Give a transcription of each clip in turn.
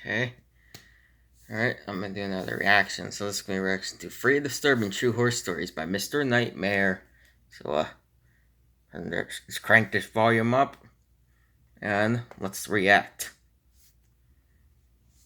Okay. Alright, I'm gonna do another reaction. So this is gonna be a reaction to Free Disturbing True Horror Stories by Mr. Nightmare. So, let's crank this volume up and let's react.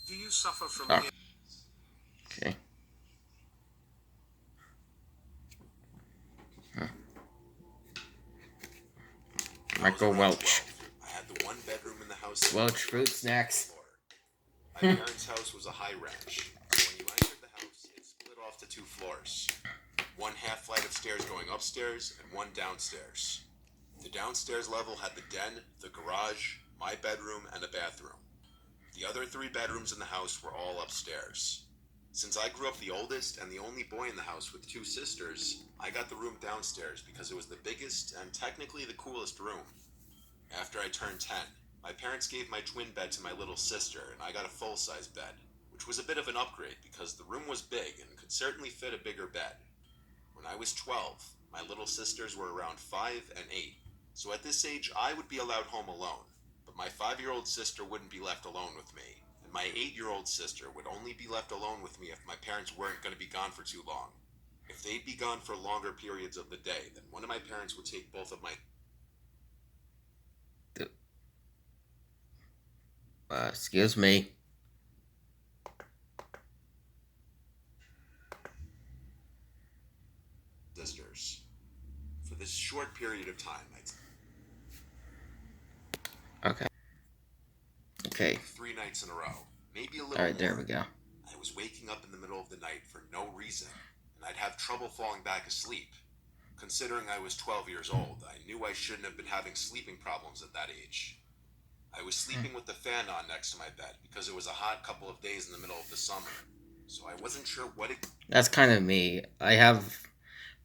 Do you suffer from Okay. Michael Welch. I had the one bedroom in the house. Welch Fruit Snacks. My parents' house was a high ranch. When you entered the house, it split off to two floors. One half flight of stairs going upstairs and one downstairs. The downstairs level had the den, the garage, my bedroom, and a bathroom. The other three bedrooms in the house were all upstairs. Since I grew up the oldest and the only boy in the house with two sisters, I got the room downstairs because it was the biggest and technically the coolest room. After I turned 10, my parents gave my twin bed to my little sister and I got a full-size bed, which was a bit of an upgrade because the room was big and could certainly fit a bigger bed. When I was 12, my little sisters were around 5 and 8, so at this age I would be allowed home alone, but my 5-year-old sister wouldn't be left alone with me. My 8-year-old sister would only be left alone with me if my parents weren't going to be gone for too long. If they'd be gone for longer periods of the day, then one of my parents would take both of my... Excuse me. sisters. For this short period of time, Okay. 3 nights in a row. Maybe a little Alright, there more. we go. I was waking up in the middle of the night for no reason, and I'd have trouble falling back asleep. Considering I was 12 years old, I knew I shouldn't have been having sleeping problems at that age. I was sleeping with the fan on next to my bed because it was a hot couple of days in the middle of the summer, so I wasn't sure what it... That's kind of me. I have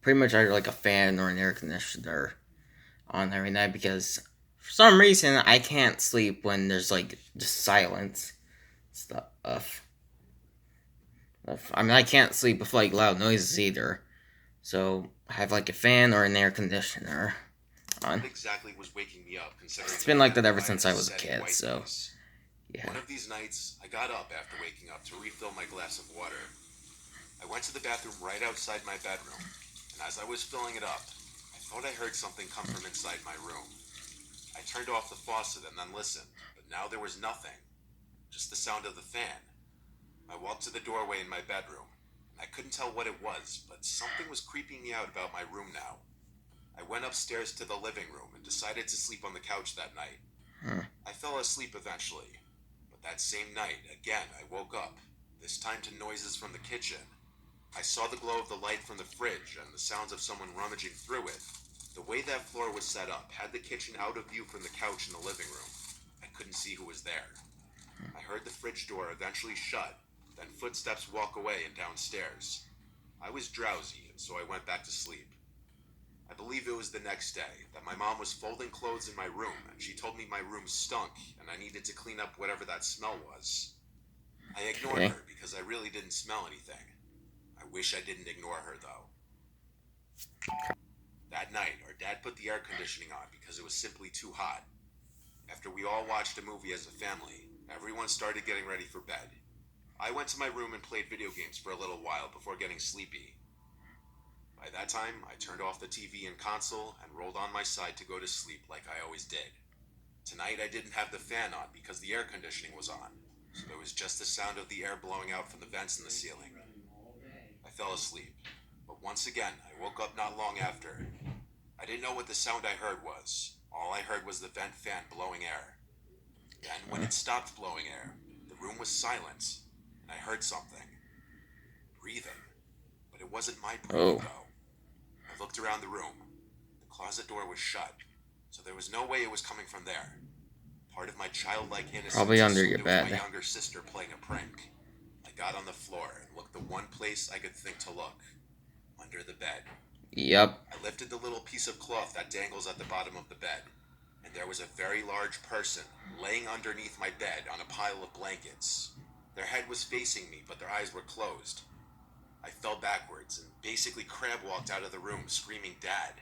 pretty much either like a fan or an air conditioner on every night because for some reason I can't sleep when there's like just silence stuff. I mean, I can't sleep with like loud noises either. So I have like a fan or an air conditioner on. What exactly was waking me up, considering It's been like that ever since I was a kid, so yeah. One of these nights, I got up after waking up to refill my glass of water. I went to the bathroom right outside my bedroom, and as I was filling it up, I thought I heard something come from inside my room. I turned off the faucet and then listened, but now there was nothing, just the sound of the fan. I walked to the doorway in my bedroom. I couldn't tell what it was, but something was creeping me out about my room now. I went upstairs to the living room and decided to sleep on the couch that night. I fell asleep eventually, but that same night, again, I woke up, this time to noises from the kitchen. I saw the glow of the light from the fridge and the sounds of someone rummaging through it. The way that floor was set up had the kitchen out of view from the couch in the living room. I couldn't see who was there. I heard the fridge door eventually shut, then footsteps walk away and downstairs. I was drowsy, and so I went back to sleep. I believe it was the next day that my mom was folding clothes in my room, and she told me my room stunk, and I needed to clean up whatever that smell was. I ignored her because I really didn't smell anything. I wish I didn't ignore her, though. That night, our dad put the air conditioning on because it was simply too hot. After we all watched a movie as a family, everyone started getting ready for bed. I went to my room and played video games for a little while before getting sleepy. By that time, I turned off the TV and console and rolled on my side to go to sleep like I always did. Tonight I didn't have the fan on because the air conditioning was on, so there was just the sound of the air blowing out from the vents in the ceiling. I fell asleep, but once again I woke up not long after. I didn't know what the sound I heard was. All I heard was the vent fan blowing air. Then when it stopped blowing air, the room was silent. I heard something. Breathing. But it wasn't my breathing, though. I looked around the room. The closet door was shut, so there was no way it was coming from there. Part of my childlike innocence probably under your bed. my younger sister playing a prank. I got on the floor and looked the one place I could think to look. Under the bed. Yep. I lifted the little piece of cloth that dangles at the bottom of the bed, and there was a very large person laying underneath my bed on a pile of blankets. Their head was facing me, but their eyes were closed. I fell backwards and basically crab walked out of the room, screaming, "Dad!"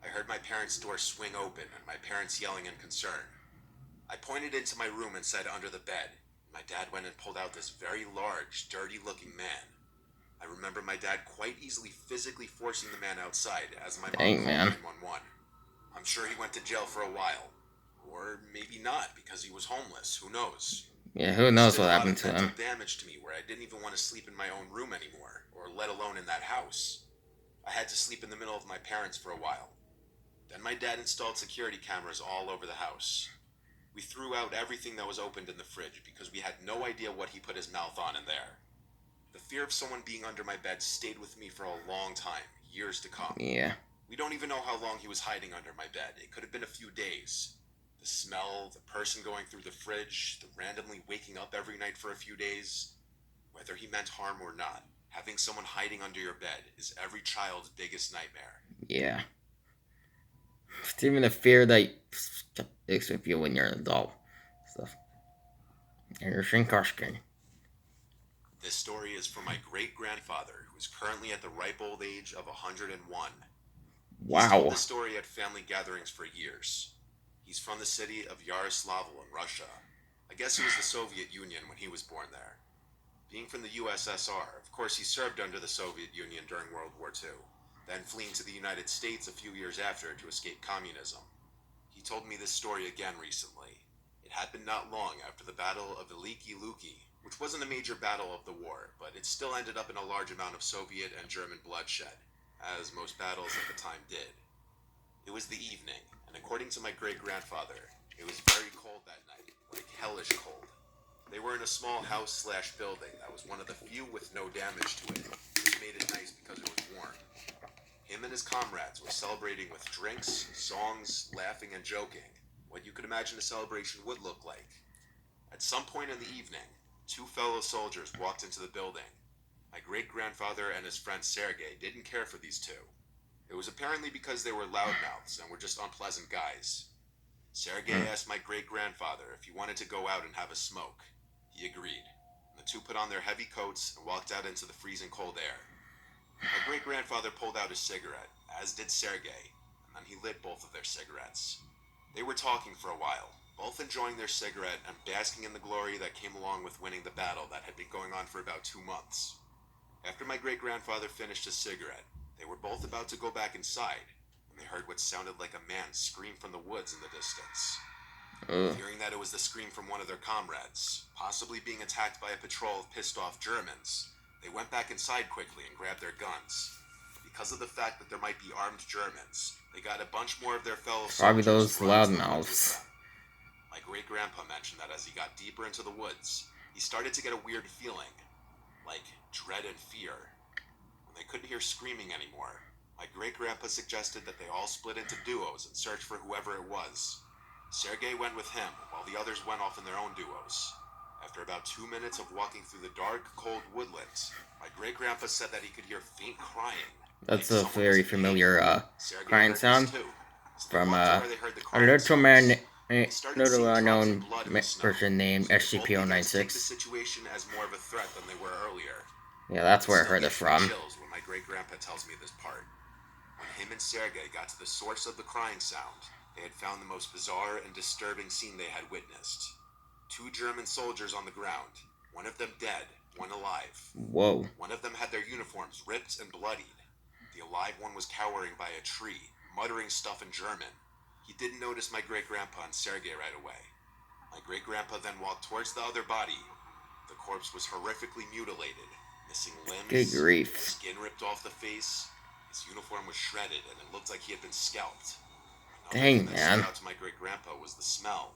I heard my parents' door swing open and my parents yelling in concern. I pointed into my room and said, "Under the bed." My dad went and pulled out this very large, dirty-looking man. I remember my dad quite easily physically forcing the man outside as my mom Dang, called man. 911. I'm sure he went to jail for a while. Or maybe not, because he was homeless. Who knows? Yeah, who This knows did what a lot happened of to mental him. damage to me where I didn't even want to sleep in my own room anymore, or let alone in that house. I had to sleep in the middle of my parents for a while. Then my dad installed security cameras all over the house. We threw out everything that was opened in the fridge because we had no idea what he put his mouth on in there. The fear of someone being under my bed stayed with me for a long time, years to come. Yeah. We don't even know how long he was hiding under my bed. It could have been a few days. The smell, the person going through the fridge, the randomly waking up every night for a few days. Whether he meant harm or not, having someone hiding under your bed is every child's biggest nightmare. Yeah. It's even the fear that sticks with you when you're an adult. Stuff. And you're Shinkarskin. This story is from my great-grandfather, who is currently at the ripe old age of 101. He's told Wow. this story at family gatherings for years. He's from the city of Yaroslavl in Russia. I guess it was the Soviet Union when he was born there. Being from the USSR, of course he served under the Soviet Union during World War II, then fleeing to the United States a few years after to escape communism. He told me this story again recently. It happened not long after the Battle of Veliki Luki, which wasn't a major battle of the war, but it still ended up in a large amount of Soviet and German bloodshed, as most battles at the time did. It was the evening, and according to my great-grandfather, it was very cold that night, like hellish cold. They were in a small house/building that was one of the few with no damage to it, which made it nice because it was warm. Him and his comrades were celebrating with drinks, songs, laughing, and joking, what you could imagine a celebration would look like. At some point in the evening, two fellow soldiers walked into the building. My great-grandfather and his friend Sergei didn't care for these two. It was apparently because they were loudmouths and were just unpleasant guys. Sergei asked my great-grandfather if he wanted to go out and have a smoke. He agreed, and the two put on their heavy coats and walked out into the freezing cold air. My great-grandfather pulled out his cigarette, as did Sergei, and then he lit both of their cigarettes. They were talking for a while, both enjoying their cigarette and basking in the glory that came along with winning the battle that had been going on for about 2 months. After my great-grandfather finished his cigarette, they were both about to go back inside, when they heard what sounded like a man scream from the woods in the distance. Fearing that it was the scream from one of their comrades, possibly being attacked by a patrol of pissed-off Germans, they went back inside quickly and grabbed their guns. Because of the fact that there might be armed Germans, they got a bunch more of their fellow Probably soldiers those to run into the woods with loudmouths. them. My great-grandpa mentioned that as he got deeper into the woods, he started to get a weird feeling, like dread and fear. When they couldn't hear screaming anymore, my great-grandpa suggested that they all split into duos and search for whoever it was. Sergei went with him, while the others went off in their own duos. After about 2 minutes of walking through the dark, cold woodlands, my great-grandpa said that he could hear faint crying. That's like a someone very was in pain. familiar Sergei crying heard this sound too. So they from walked to where they heard the a crying little sounds. man, They started little seeing drops unknown of blood in the snow. person named So they both began to take the SCP-096. situation as more of a threat than they were earlier. Yeah, that's where I Still heard it gives me from. chills when my great-grandpa tells me this part. When him and Sergei got to the source of the crying sound, they had found the most bizarre and disturbing scene they had witnessed. 2 German soldiers on the ground, one of them dead, one alive. Whoa. One of them had their uniforms ripped and bloodied. The alive one was cowering by a tree, muttering stuff in German. He didn't notice my great-grandpa and Sergei right away. My great-grandpa then walked towards the other body. The corpse was horrifically mutilated, missing limbs, Good grief. skin ripped off the face. His uniform was shredded and it looked like he had been scalped. Another Dang, thing that man. stood out to my great-grandpa was the smell.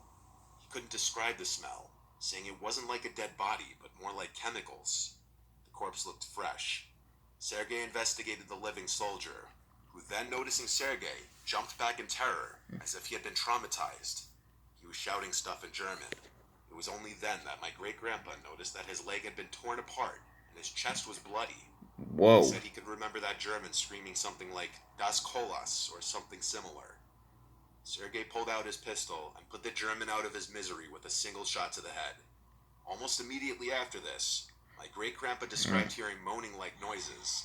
He couldn't describe the smell, saying it wasn't like a dead body, but more like chemicals. The corpse looked fresh. Sergei investigated the living soldier, who then, noticing Sergei, jumped back in terror, as if he had been traumatized. He was shouting stuff in German. It was only then that my great-grandpa noticed that his leg had been torn apart, and his chest was bloody. Whoa. He said he could remember that German screaming something like, Das Kolas, or something similar. Sergei pulled out his pistol and put the German out of his misery with a single shot to the head. Almost immediately after this, my great-grandpa described hearing moaning-like noises.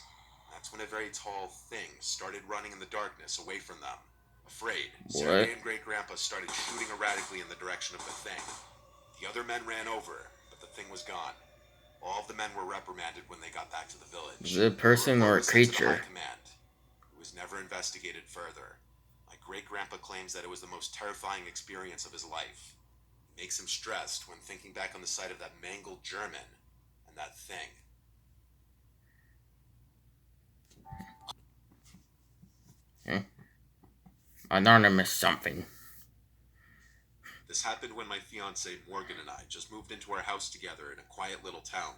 That's when a very tall thing started running in the darkness away from them. Afraid, Sergei and great-grandpa started shooting erratically in the direction of the thing. The other men ran over, but the gone. All of the men were reprimanded when they got back to the village. Is it a person or a report was sent to the creature? High Command. It was never investigated further. My great-grandpa claims that it was the most terrifying experience of his life. It makes him stressed when thinking back on the sight of that mangled German and that thing. Anonymous something. This happened when my fiancée Morgan and I just moved into our house together in a quiet little town.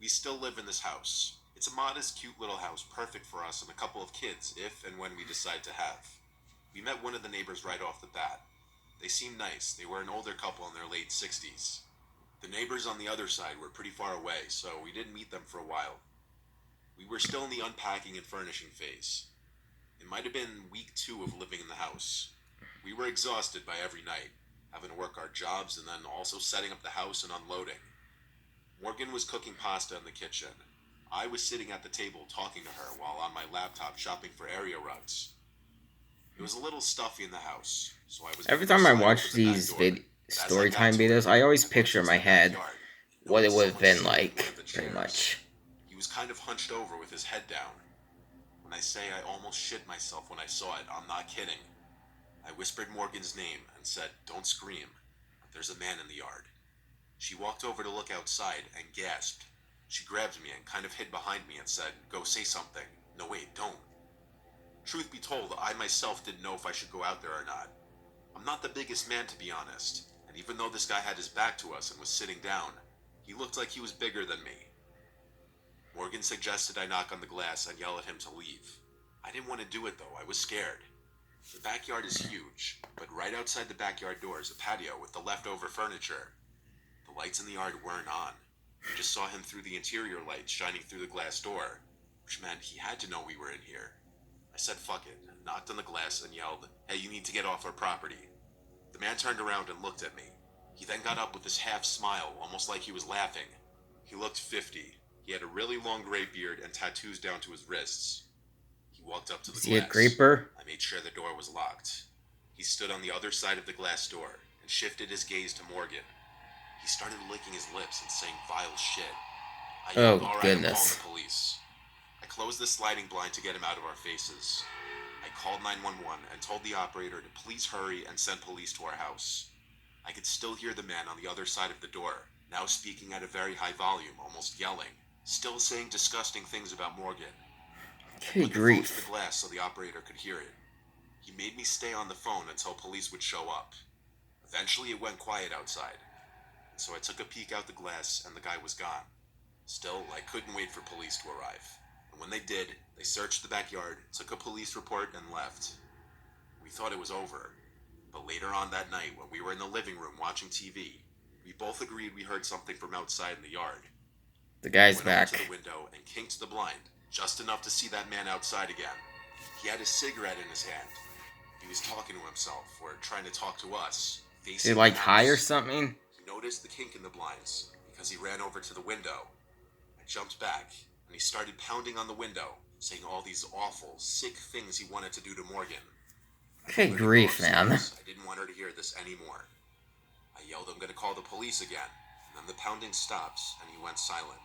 We still live in this house. It's a modest, cute little house, perfect for us and a couple of kids, if and when we decide to have. We met one of the neighbors right off the bat. They seemed nice. They were an older couple in their late 60s. The neighbors on the other side were pretty far away, so we didn't meet them for a while. We were still in the unpacking and furnishing phase. It might have been week 2 of living in the house. We were exhausted by every night, having to work our jobs and then also setting up the house and unloading. Morgan was cooking pasta in the kitchen. I was sitting at the table talking to her while on my laptop shopping for area rugs. It was a little stuffy in the house, so I was Every going to time I slide watch over the back these door. But as I story got time to it, videos, I always I looked picture in into my the head backyard and what it noticed would have someone been sitting in like, one of the pretty chairs. much. He was kind of hunched over with his head down. When I say I almost shit myself when I saw it, I'm not kidding. I whispered Morgan's name and said, "Don't scream. There's a man in the yard." She walked over to look outside and gasped. She grabbed me and kind of hid behind me and said, "Go say something." "No, wait, don't." Truth be told, I myself didn't know if I should go out there or not. I'm not the biggest man, to be honest, and even though this guy had his back to us and was sitting down, he looked like he was bigger than me. Morgan suggested I knock on the glass and yell at him to leave. I didn't want to do it though, I was scared. The backyard is huge, but right outside the backyard door is a patio with the leftover furniture. The lights in the yard weren't on. I just saw him through the interior lights shining through the glass door, which meant he had to know we were in here. I said fuck it, knocked on the glass and yelled, "Hey, you need to get off our property." The man turned around and looked at me. He then got up with this half smile, almost like he was laughing. He looked 50. He had a really long gray beard and tattoos down to his wrists. He walked up to the Is he a glass. creeper? I made sure the door was locked. He stood on the other side of the glass door and shifted his gaze to Morgan. He started licking his lips and saying vile shit. I yelled, Oh, "All right, goodness. I'm calling the police." I closed the sliding blind to get him out of our faces. I called 911 and told the operator to please hurry and send police to our house. I could still hear the man on the other side of the door, now speaking at a very high volume, almost yelling, still saying disgusting things about Morgan. I Good put the phone to the grief. glass so the operator could hear it. He made me stay on the phone until police would show up. Eventually it went quiet outside, so I took a peek out the glass and the guy was gone. Still, I couldn't wait for police to arrive. And when they did, they searched the backyard, took a police report, and left. We thought it was over. But later on that night, when we were in the living room watching TV, we both agreed we heard something from outside in the yard. The guy's Went over to back. the window and kinked the blind, just enough to see that man outside again. He had a cigarette in his hand. He was talking to himself, or trying to talk to us, Is he facing like the high or house. something? He noticed the kink in the blinds, because he ran over to the window. I jumped back, and he started pounding on the window, saying all these awful, sick things he wanted to do to Morgan. I told her Good to go grief, man. upstairs. I didn't want her to hear this anymore. I yelled, "I'm gonna call the police again," and then the pounding stops, and he went silent.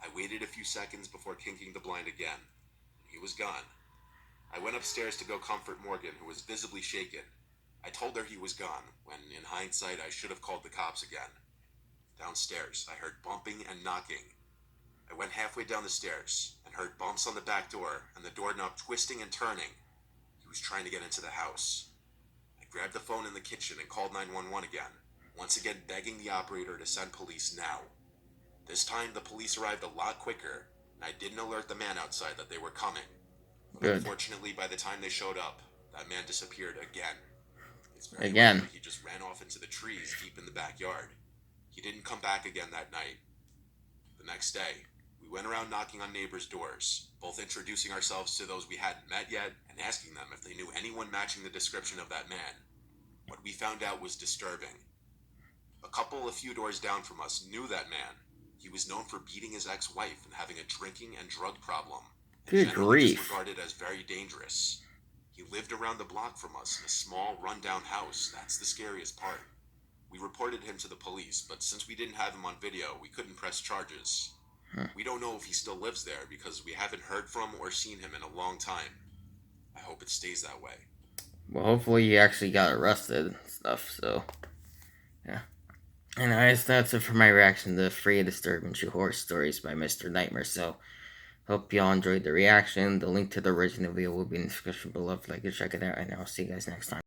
I waited a few seconds before kinking the blind again. He was gone. I went upstairs to go comfort Morgan, who was visibly shaken. I told her he was gone, when, in hindsight, I should have called the cops again. Downstairs, I heard bumping and knocking. I went halfway down the stairs, and heard bumps on the back door, and the doorknob twisting and turning. He was trying to get into the house. I grabbed the phone in the kitchen and called 911 again, once again begging the operator to send police now. This time, the police arrived a lot quicker, and I didn't alert the man outside that they were coming. But Good. unfortunately, by the time they showed up, that man disappeared again. It's very Again. likely he just ran off into the trees deep in the backyard. He didn't come back again that night. The next day, we went around knocking on neighbors' doors, both introducing ourselves to those we hadn't met yet and asking them if they knew anyone matching the description of that man. What we found out was disturbing. A few doors down from us knew that man. He was known for beating his ex-wife and having a drinking and drug problem. And Good generally grief. disregarded as very dangerous. He lived around the block from us in a small, run-down house. That's the scariest part. We reported him to the police, but since we didn't have him on video, we couldn't press charges. We don't know if he still lives there because we haven't heard from or seen him in a long time. I hope it stays that way. Well, hopefully he actually got arrested and stuff, so... Yeah. Anyways, that's it for my reaction to Free, Disturbing True Horror Stories by Mr. Nightmare, so... Hope y'all enjoyed the reaction. The link to the original video will be in the description below if you'd like to check it out, and I'll see you guys next time.